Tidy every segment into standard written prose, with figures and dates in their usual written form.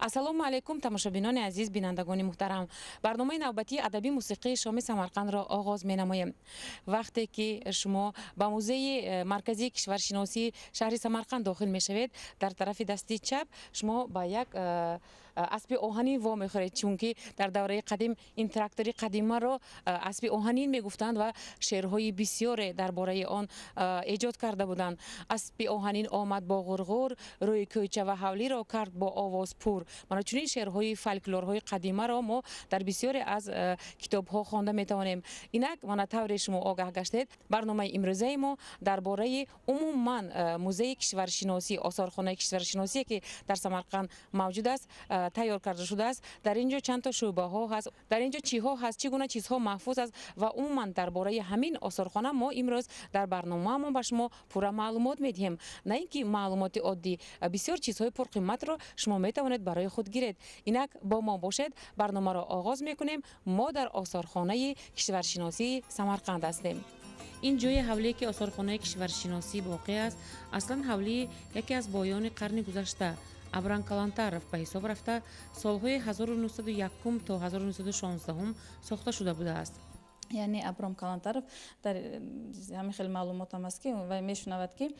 ассалому алайкум тамошобинони азиз, бинандагони муҳтарам. барномаи навбатии адабӣ мусиқии шоми Самарқандро оғоз менамоем. вақте ки шумо ба музеи марказии кишваршиносии шаҳри Самарқанд дохил мешавед, дар тарафи дасти чап шумо ба як аспи оҳанин во мехӯред, чунки дар давраи қадим ин трактори қадимаро аспи оҳанин мегуфтанд ва шеърҳои бисёре дар бораи он эҷод карда буданд. аспи оҳанин омад бо ғурғур, рӯи кӯча ва ҳавлиро кард бо овоз пур. Мана чунин шеърҳои фольклорҳои қадимаро мо дар бисёре аз китобҳо хонда метавонем. Инак мана тавре шумо огаҳ гаштед, барномаи имрӯзаи мо дар бораи умуман музеи кишваршиносӣ, осорхонаи кишваршиносие ки дар Самарқанд мавҷуд аст, тайёр карда шудааст. Дар инҷо чандто шӯъбаҳо ҳаст, дар инҷо чиҳо ҳаст, чӣ гуна чизҳо маҳфуз аст ва умуман дар бораи ҳамин осорхона мо имрӯз дар барномаамон ба шумо пурра маълумот медиҳем. На ин ки маълумоти оддӣ, бисёр чизҳои пурқиматро шумо метавонед барои худ гиред. Инак бо мо бошед, барномаро оғоз мекунем. Мо дар осорхонаи кишваршиносии Самарқанд ҳастем. ин ҷои ҳавлие ки осорхонаи кишваршиносӣ воқеъ аст, аслан ҳавлии яке аз боёни қарни гузашта Абрам Калантаров ба ҳисоб рафта солҳои 1901 то 1916 сохта шуда будааст. яъне Абрам Калантаров дар ҳамин хеле маълумотам аст ки вай мешунавад ки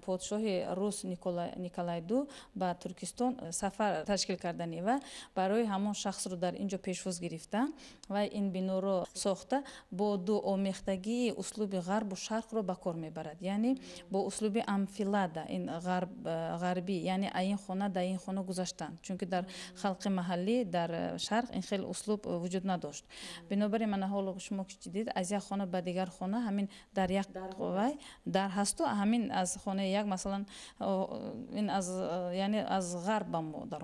подшоҳи рус Николай ду ба Туркистон сафар ташкил кардани ва барои ҳамон шахсро дар инҷо пешвоз гирифта вай ин биноро сохта бо ду омехтагии услуби ғарбу шарқро ба кор мебарад, яъне бо услуби амфилада ин ғарбӣ, яъне аин хона да ин хона гузаштанд, чунки дар халқи маҳаллӣ дар шарқ ин хел услуб вуҷуд надошт. Бинобар ин мана ҳоло шумо ки дидед аз як хона ба дигар хона ҳамин дар як вай дар ҳасту ҳамин аз хонаи як масалан ин аз яъне аз ғарб ба мо дар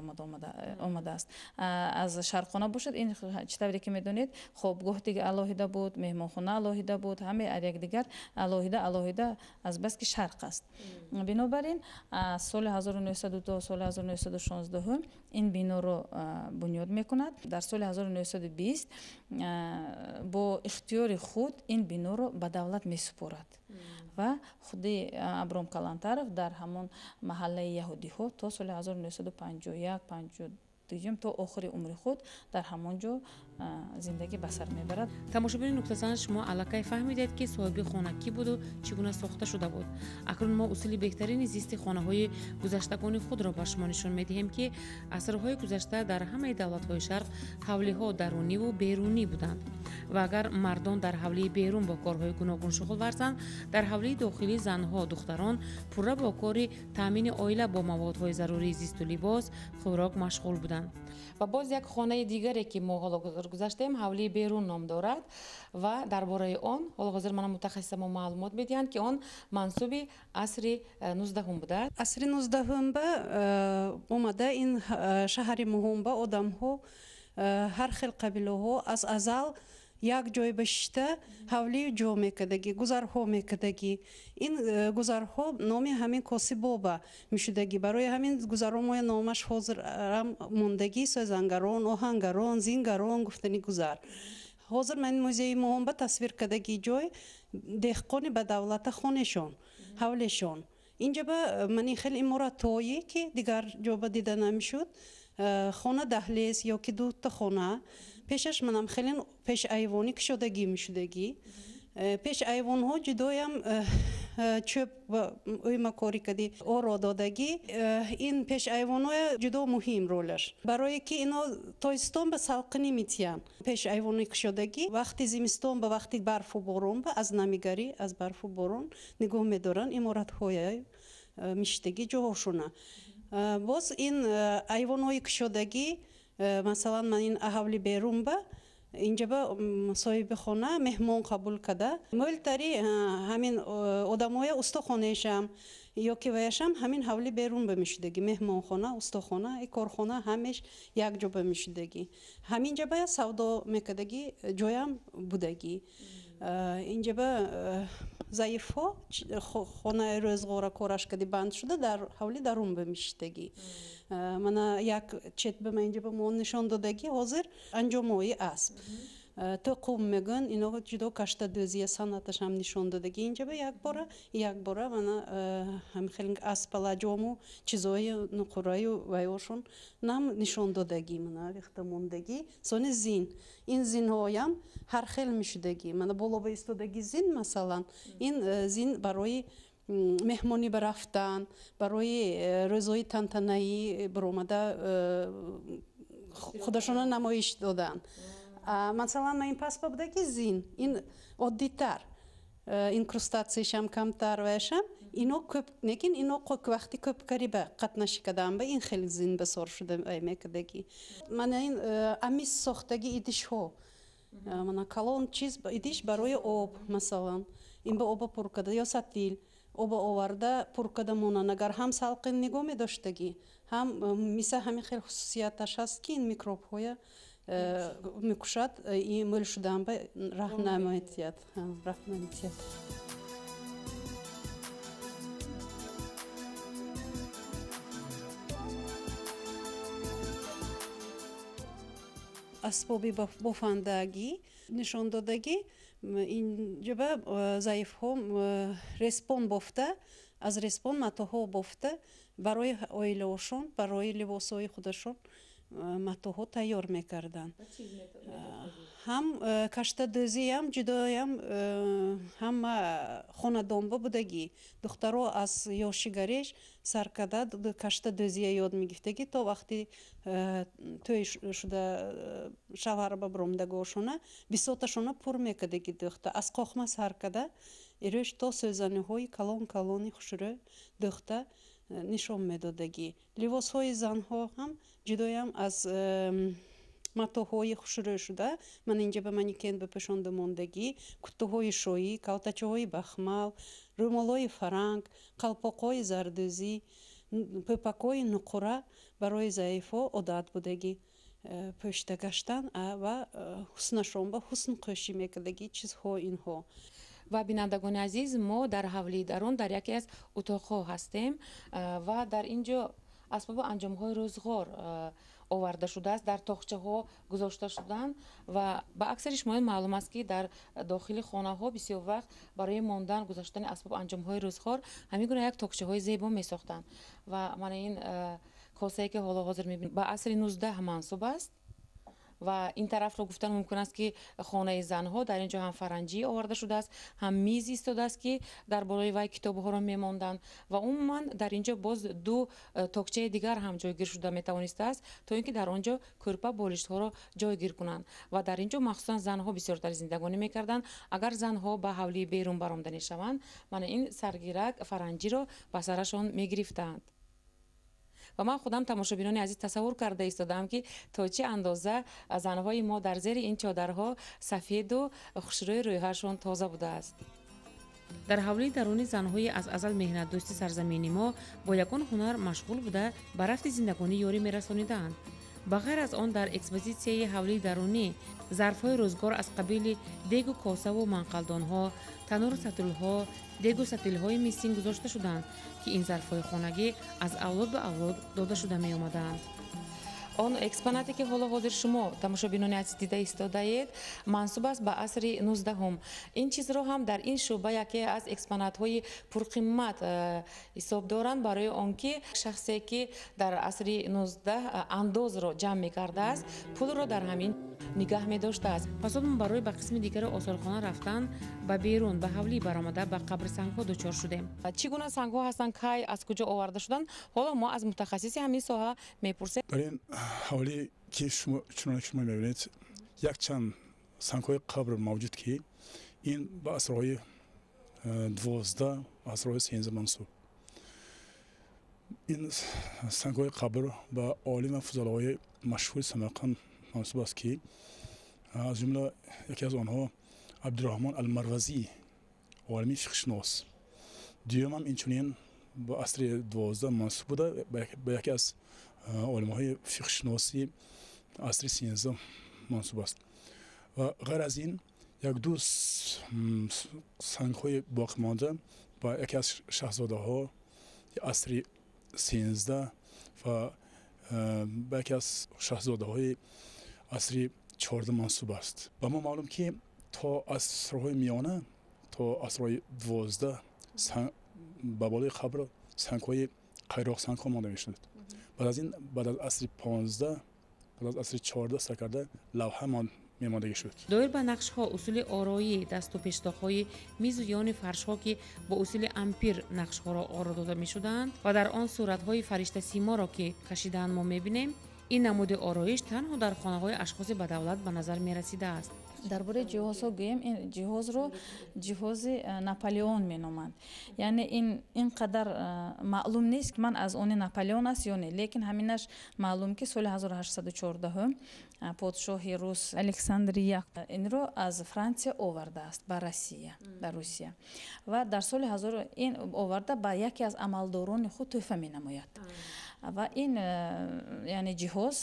омадааст. аз шарқхона бошад ин чӣ тавре ки медонед хобгоҳ дигар алоҳида буд, меҳмонхона алоҳида буд, ҳаме якдигар алоҳида аз бас ки шарқ аст. Бинобар ин соли 1902 то соли 1916 ин биноро бунёд мекунад. дар соли 1920 бо ихтиёри худ ин биноро ба давлат месупорад ва худи Абром Калантаров дар ҳамон маҳаллаи яҳудиҳо то соли 1951-52 то охири умри худ дар ҳамон ҷо зиндагӣ ба сар мебарад. тамошобини нуқтазанд, шумо аллакай фаҳмидед ки соҳиби хона кӣ буду, чӣ гуна сохта шуда буд. акнун мо усули беҳтарини зисти хонаҳои гузаштагони худро ба шумо нишон медиҳем ки асрҳои гузашта дар ҳамаи давлатҳои шарқ ҳавлиҳо даруниву берунӣ буданд ва агар мардон дар ҳавлии берун бо корҳои гуногун шуғул варзанд, дар ҳавлии дохилӣ занҳо духтарон пурра бо кори таъмини оила бо маводҳои зарурии зисту либос, хӯрок машғул буданд. ва боз як хонаи дигаре ки мо ҳоло гузаштем ҳавлии берун ном дорад ва дар бораи он ҳоло ҳозир мана мутахассиса мо маълумот медиҳанд ки он мансуби асри 19 будааст. асри 19 ба омада ин шаҳри муҳомба одамҳо ҳар хел қабилаҳо аз азал як ҷой ба шишта ҳавлии ҷо мекардагӣ, гузарҳо мекардагӣ. ин гузарҳо номи ҳамин косибоба мешудагӣ. барои ҳамин гузарҳо моя номаш ҳозир мондагӣ сӯзангарон, оҳангарон, зингарон гуфтани гузар. ҳозир ман музеи муҳомба тасвир кардаги ҷой деҳқони ба давлата хонешон, ҳавлешон. инҷа ба мани хеле иморатҳои ки дигар ҷо ба дида намешуд, хона даҳлез ё ки дута хона пешаш манам хеле пешайвонӣ кушодагӣ мешудагӣ. пешайвонҳо ҷудоям чӯб уйма кори кади оро додагӣ. ин пешайвонҳо ҷудо муҳим ролаш, барое ки ино тоистон ба салқинӣ метиян. пешайвони кушодагӣ вақти зимистон ба вақти барфу борон ба аз намигарӣ аз барфу борон нигоҳ медоранд иморатҳои мишитагӣ ҷоҳошона. боз ин айвонҳои кушодагӣ масалан ман ин ҳавли берун ба инҷа ба соҳиби хона меҳмон қабул карда мӯлтари ҳамин одамоя устохонаешам ё ки ваяшам ҳамин ҳавли берун ба мешудагӣ меҳмонхона, устохона, корхона ҳамеш як ҷо ба мешудагӣ. ҳамин ҷа ба савдо мекардагӣ ҷоям будагӣ. инҷа ба заифҳо хонаи рӯзғора кораш кади банд шуда дар ҳавли дарун ба мешитагӣ. мана як чет ба ма инҷа ба мо нишон додагӣ ҳозир анҷомҳои асп. توقف میگن اینا جدا کشته دوزی سنتش هم نشون دادگی اینجا به یک باره من هم خیلی اسپلاجومو چیزای نقرایی و ایشون نام نشون دادگی من وقت موندگی سونی این زین هایم هر خیلی میشدگی من بالا به استودگی زین مثلا این زین برای مهمانی برفتن برای روزای تنتنایی برآمده خودشون نمایش دادن مثلا من این پس بودگی زین این عادی‌تر اینکروستاسیش هم کمتر وشم اینو کپ نگین اینو وقتی کپ کاری به قطنش کردم به این خیلی زین بسر شده ای میکردگی من این امیز ساختگی ایدیش ها من کلون چیز ایدیش برای آب مثلا این به آب پر کرده یا ستیل آب آورده پر کرده مونن اگر هم سالقین نگاه می داشتگی هم مثل همین خیلی خصوصیتش هست که این میکروب های میکشد این مل شدن به راهنماییت اسبابی بافندگی نشان دادگی اینجا به ضعیف ها رسپون بافته از رسپون متاها بافته برای آیله‌شون برای لباسای خودشون متاها تیار میکردن هم کشته دوزی هم جدایم هم خاندانبا بودگی دخترها از یاشیگریش سرکده کشته دوزی یاد میگفتگی تا وقتی توی شده شوهر ببرمدگاشونه بیساتشونه پر میکردگی دختر از قاخمه سرکده ایروش تا سوزنی های کلونی خوشره دختر نشان میدادگی لباس های زن ها هم جدایم از متاهای خوشره شده من اینجا به منیکن بپشانده موندگی کتوهای شویی کالتاچه های بخمال رومالای فرنگ قلپاقای زردوزی پپکای نقره برای ضعیفا عادت بودگی پشت گشتن و حسنشون به حسن قشی میکردگی چیزها اینها و بینندگان عزیز ما در حولی درون در یکی از اتاق‌ها هستیم و در اینجا اسباب انجام‌های روزگار آورده شده است در تاقچه‌ها گذاشته شدند و با اکثر شما معلوم است که در داخل خانه‌ها بسیار وقت برای ماندن گذاشتن اسباب انجام‌های روزگار همین گونه یک تاقچه‌های زیبا می‌ساختند و من این کاسه‌ای که حالا حاضر می‌بینید با عصر 19 منسوب است و این طرف رو گفتن ممکن است که خانه زنها در اینجا هم فرنجی آورده شده است هم میز ایستاده است که در بالای وی کتاب‌ها را می‌ماندند و عموما در اینجا باز دو تاقچه دیگر هم جایگیر شده میتوانسته است تا اینکه در آنجا کورپا بالشت‌ها را جایگیر کنند و در اینجا مخصوصا زنها بسیارتر زندگانی می‌کردند اگر زنها به حولی بیرون برآمده شوند من این سرگیرک فرنجی را به سرشان می‌گرفتند و من خودم تماشابینان عزیز تصور کرده ایستادم که تا چه اندازه زنهای ما در زیر این چادرها سفید و خوشروی رویهاشون تازه بوده است. در حولی درونی زنهای از ازل مهنت دوستی سرزمینی ما با یگان هنر مشغول بوده به رفت زندگانی یاری میرسانیدند. بغیر از آن در اکسپوزیسیای حولی درونی ظرفهای روزگار از قبیل دیگ و کاسه و منقلدانها، تنور و ستولها، دیگ و ستیلهای میسین گذاشته شدند که این ظرفهای خانگی از اولاد به اولاد داده شده می آمدند. آن اکسپوناتی که حالا حاضر شما تماشابینان عزیز دیده ایستاده اید منسوب است به عصر 19 هم. این چیز رو هم در این شعبه یکی از اکسپونات های پرقیمت حساب دارند برای آنکه شخصی که در عصر 19 انداز را جمع می کرده است پول را در همین نگاه می داشته است. پس ما برای به قسم دیگر آثارخانه رفتن به بیرون به حولی برآمده به قبر سنگ ها دچار شدیم. چگونه سنگ ها هستند که از کجا آورده شدن؟ حالا ما از متخصص همین ساحه میپرسیم. حوالی که شما می‌بینید یک چند سنگ‌های قبر موجود که این به عصرهای 12 عصرهای 13 منسوب. این سنگ‌های قبر به عالم و فضلای مشهور سمرقند منسوب است که از جمله یکی از آنها عبدالرحمن المروزی عالم فقه‌شناس. دوم هم اینچنین به عصر 12 منسوب بوده به یکی از علمای فقه‌شناسی عصر 13 منسوب است و غیر از این یک دو سنگ‌های باقی مانده با یکی از شاهزاده‌ها عصر 13 و با یکی از شاهزاده‌های عصر 14 منصوب است. به ما معلوم که تا عصرهای میانه تا عصرهای 12 به بالای قبر سنگ‌های قیراق سنگ‌ها مانده می‌شد. بعد از عصر 15 بعد از عصر 14 سرکرده لوحه میماندگی شد. دایر به نقش‌ها اصول آرایی دست و پیشتاق‌های میز و یان فرش‌ها که با اصول امپیر نقش‌ها را آرا داده می‌شدند و در آن صورت‌های فرشته سیما را که کشیدند ما می‌بینیم، این نمود آرایش تنها در خانه‌های اشخاص بدولت به نظر می‌رسیده است. дар бораи ҷиҳозҳо гӯем ин ҷиҳозро ҷиҳози наполеон меноманд. яъне ин қадар маълум нест ки ман аз они наполеон аст ё не, лекин ҳаминаш маълум ки соли 1814 подшоҳи рус александр як инро аз франсия овардааст ба русия ва дар соли ин оварда ба яке аз амалдорони худ тӯҳфа менамояд. ва ин яъне ҷиҳоз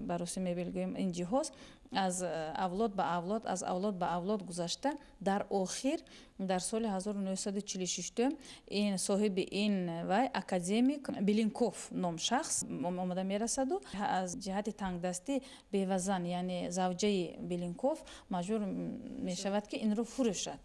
ба руси мегӯем ин ҷиҳоз аз авлод ба авлод аз авлод ба авлод гузашта дар охир дар соли 1946 ин соҳиби ин вай академик Беленков ном шахс омада мерасаду аз ҷиҳати тангдастӣ бевазан яъне завҷаи Беленков маҷбур мешавад ки инро фурӯшад.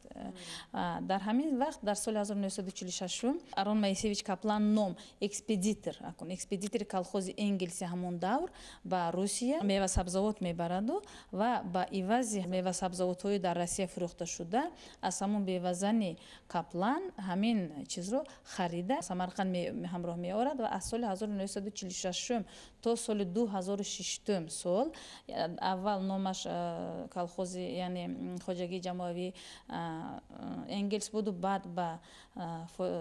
дар ҳамин вақт дар соли 1946 Арон Моисеевич Каплан ном экспедитори колхози Энгелси ҳамон давр ба Русия мевасабзавот мебараду ва ба ивази мевасабзавотҳои дар Россия фурӯхта шуда аз ҳамон бевазани Каплан ҳамин чизро харида Самарқанд ҳамроҳ меорад ва аз соли 1946 то соли 2006 сол аввал номаш колхози яъне хоҷагии ҷамоавии Энгелс буду баъд ба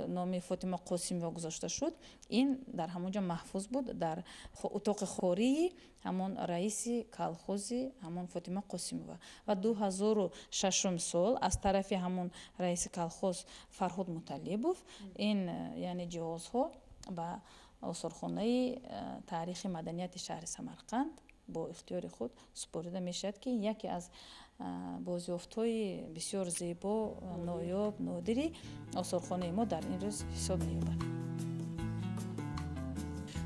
номи Фотима Қосимова гузошта шуд. ин дар ҳамонҷо маҳфуз буд дар утоқи хории ҳамон раиси колхози ҳамон Фотима Қосимова ва 2006 сол аз тарафи ҳамон раиси колхоз Фарҳод Муталлибов ин яъне ҷиҳозҳо ба осорхонаи таърихи маданияти шаҳри Самарқанд бо ихтиёри худ супорида мешавад ки яке аз бозёфтҳои бисёр зебо ноёб нодири осорхонаи мо дар ин рӯз ҳисоб меёбад.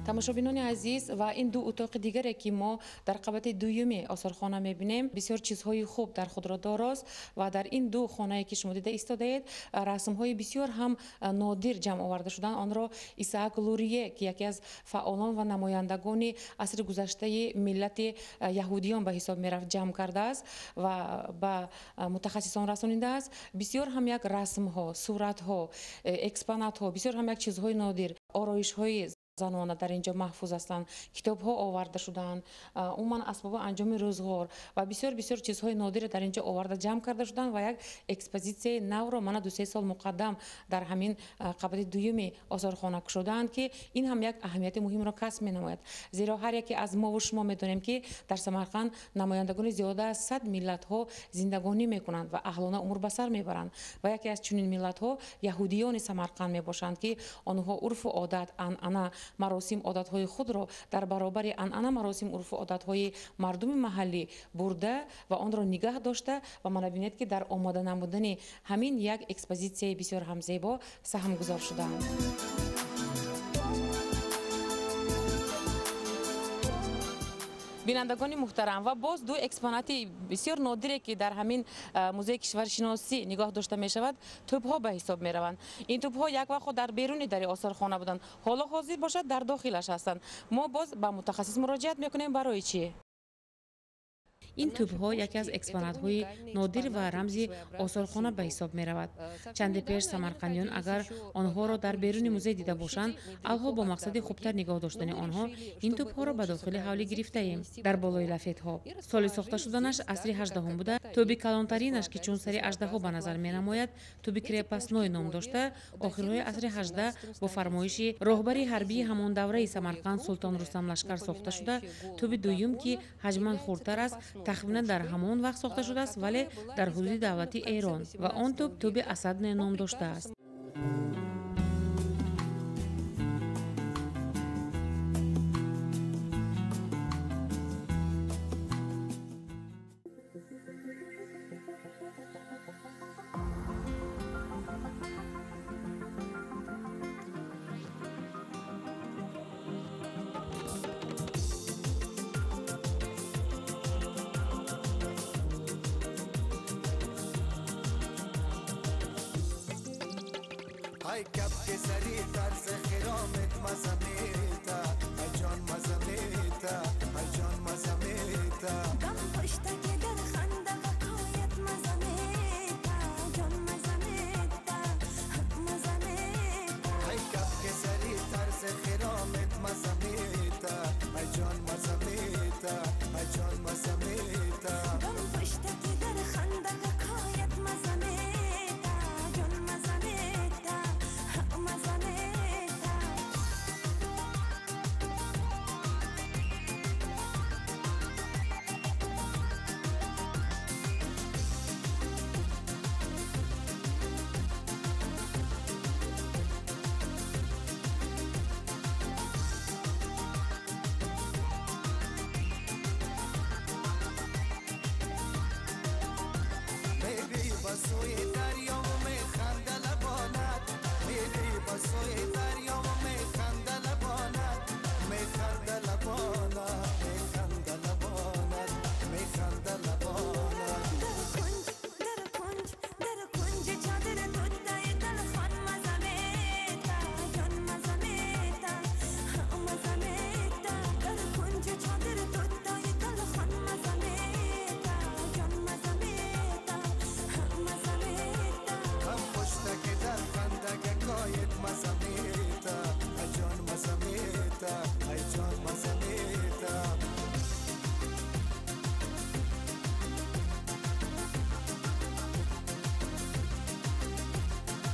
тамошобинони азиз ва ин ду утоқи дигаре ки мо дар қабати дуюми осорхона мебинем бисёр чизҳои хуб дар худро дорост ва дар ин ду хонае ки шумо дида истодаед расмҳои бисёр ҳам нодир ҷамъ оварда шуданд. онро Исаак Лурие ки яке аз фаъолон ва намояндагони асри гузаштаи миллати яҳудиён ба ҳисоб мерафт ҷамъ кардааст ва ба мутахассисон расонидааст. бисёр ҳам як расмҳо, суратҳо, экспонатҳо, бисёр ҳам як чизҳои нодир, ороишҳои занона дар инҷо маҳфуз ҳастанд, китобҳо оварда шуданд, умуман асбоби анҷоми рӯзғор ва бисёр чизҳои нодире дар инҷо оварда ҷамъ карда шуданд ва як экспозитсияи навро мана 2-3 сол муқаддам дар ҳамин қабати дуюми осорхона кушодаанд ки ин ҳам як аҳамияти муҳимро касб менамояд. зеро ҳар яке аз мову шумо медонем ки дар Самарқанд намояндагони зиёда аз 100 миллатҳо зиндагонӣ мекунанд ва аҳлона умр ба сар мебаранд ва яке аз чунин миллатҳо яҳудиёни Самарқанд мебошанд ки онҳо урфу одат, анъана, маросим одатҳои худро дар баробари анъана маросим урфу одатҳои мардуми маҳаллӣ бурда ва онро нигаҳ дошта ва мана бинед ки дар омода намудани ҳамин як экспозитсияи бисёр ҳам зебо саҳм гузор шудаанд. бинандагони муҳтарам ва боз ду экспонати бисёр нодире ки дар ҳамин музеи кишваршиносӣ нигоҳ дошта мешавад тӯбҳо ба ҳисоб мераванд. ин тӯбҳо як вақтҳо дар беруни дари осорхона буданд, ҳоло ҳозир бошад дар дохилаш ҳастанд. мо боз ба мутахассис муроҷиат мекунем барои чӣ? ин тӯбҳо яке аз экспонатҳои нодир ва рамзи осорхона ба ҳисоб меравад. чанде пеш самарқандиён агар онҳоро дар беруни музей дида бошанд, алҳо бо мақсади хубтар нигоҳ доштани онҳо ин тӯбҳоро ба дохили ҳавлӣ гирифтаем. дар болои лафетҳо соли сохта шуданаш асри 18 буда, тӯби калонтаринаш ки чун сари аждаҳо ба назар менамояд, тӯби крепостной ном дошта, охирҳои асри 18 бо фармоиши роҳбари ҳарбии ҳамон давраи Самарқанд Султон Рустам Лашкар сохта шуда, тӯби дуюм ки ҳаҷман хурдтар аст тахминан дар ҳамон вақт сохта шудааст, вале дар ҳудуди давлати Эрон ва он тӯб тӯби Асадне ном доштааст. ای کپ که سری طرز خرامت مزمیتا ای جان مزمیتا ای جان مزمیتا دم پشتا که در خنده قایت مزمیتا جان مزمیتا مزمیتا ای کپ که سری طرز خرامت مزمیتا ای جان مزمیتا ای جان مزمیتا دم پشتا که در خنده قایت مزمیتا جان مزمیتا مزمیتا میری بسوی دریا و میخنده لبانت میری بسوی دریا و میخنده لبانت میخنده لبانت میخنده لبانت میخنده لبانت در کنج چادر دودای دل خان مزمیتا جان مزمیتا مزمیتا در کنج چادر دودای دل خان مزمیتا جان مزمیتا مزمیتا هم پشته که در خندگه کایت مزمیتا ای جان مزمیتا ای جان مزمیتا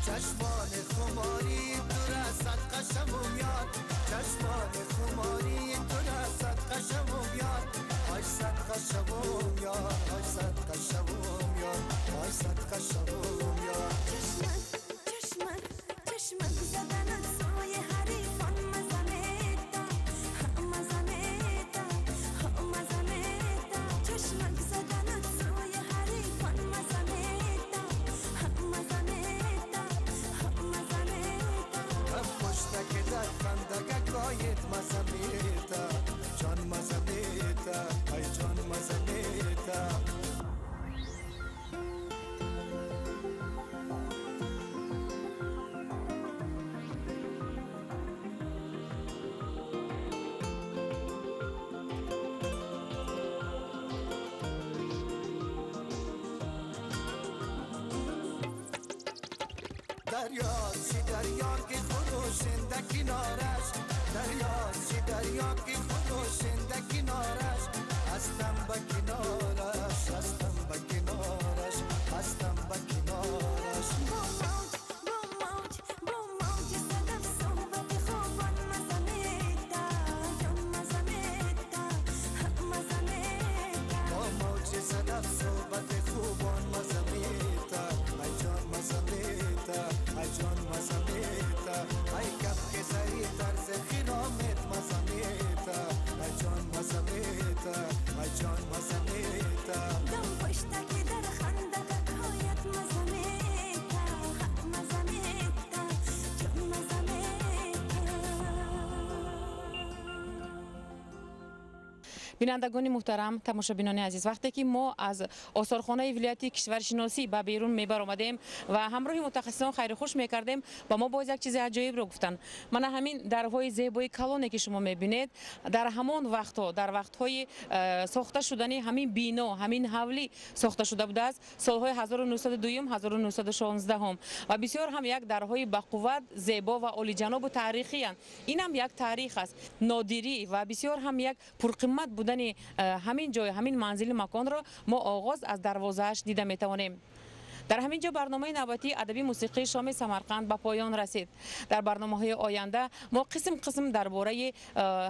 چشمان خماری تو را صدقه شموم یاد چشمان خماری تو را صدقه شموم یاد آی صدقه شموم یاد آی صدقه شموم یاد آی صدقه شموم یاد چشمت زدنت سوی حریفان مزمیتا مزمیتا مزمیتا چشمت زدنت سوی حریفان مزمیتا مزمیتا مزمیتا هم پشته که در خندگه کایت مزمیتا جان مزمیتا ای جان مزمیتا دریاست دریا که خروشنده کنارش دریاست دریا که خروشنده کنارش هستم به کنارش هستم به کنارش هستم به کنارش با موج صدف صحبت خوبان مزمیتا جان مزمیتا مزمیتا با موج صدف صحبت خوبان مزمیتا ای جان مزمیتا ای جان مزمیتا ای کپ که سری طرز خرامت مزمیتا ای جان مزمیتا ای جان مزمیتا دم پشتا که در خنده قایت مزمیتا مزمیتا جان مزمیتا بینندگان محترم، تماشابینان عزیز، وقتی که ما از آثارخانه ولایتی کشورشناسی به بیرون میبر آمدیم و همراه متخصصان خیر خوش میکردیم با ما باز یک چیز عجیب رو گفتن. من همین درهای زیبای کلانی که شما میبینید در همان وقتها در وقتهای ساخته شدنی همین بینا همین حولی ساخته شده بوده است سالهای 1902 1916 هم و بسیار هم یک درهای بقوت زیبا و عالی جناب و تاریخی اند. این هم یک تاریخ است نادری و بسیار هم یک پرقیمت بودن همین جای همین منزل مکان را ما آغاز از دروازه‌اش دیده میتوانیم. در همین جا برنامه نوبتی ادبی موسیقی شام سمرقند به پایان رسید. در برنامه‌های آینده ما قسم درباره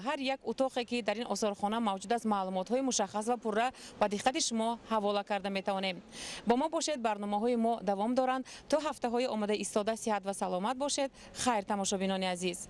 هر یک اتاقی که در این آثارخانه موجود است معلومات‌های مشخص و پررو و دقت شما حواله کرده میتوانیم. با ما باشید، برنامه‌های ما دوام دارند تا هفته‌های آمده ایستاده صحت و سلامت باشید. خیر تماشابینان عزیز.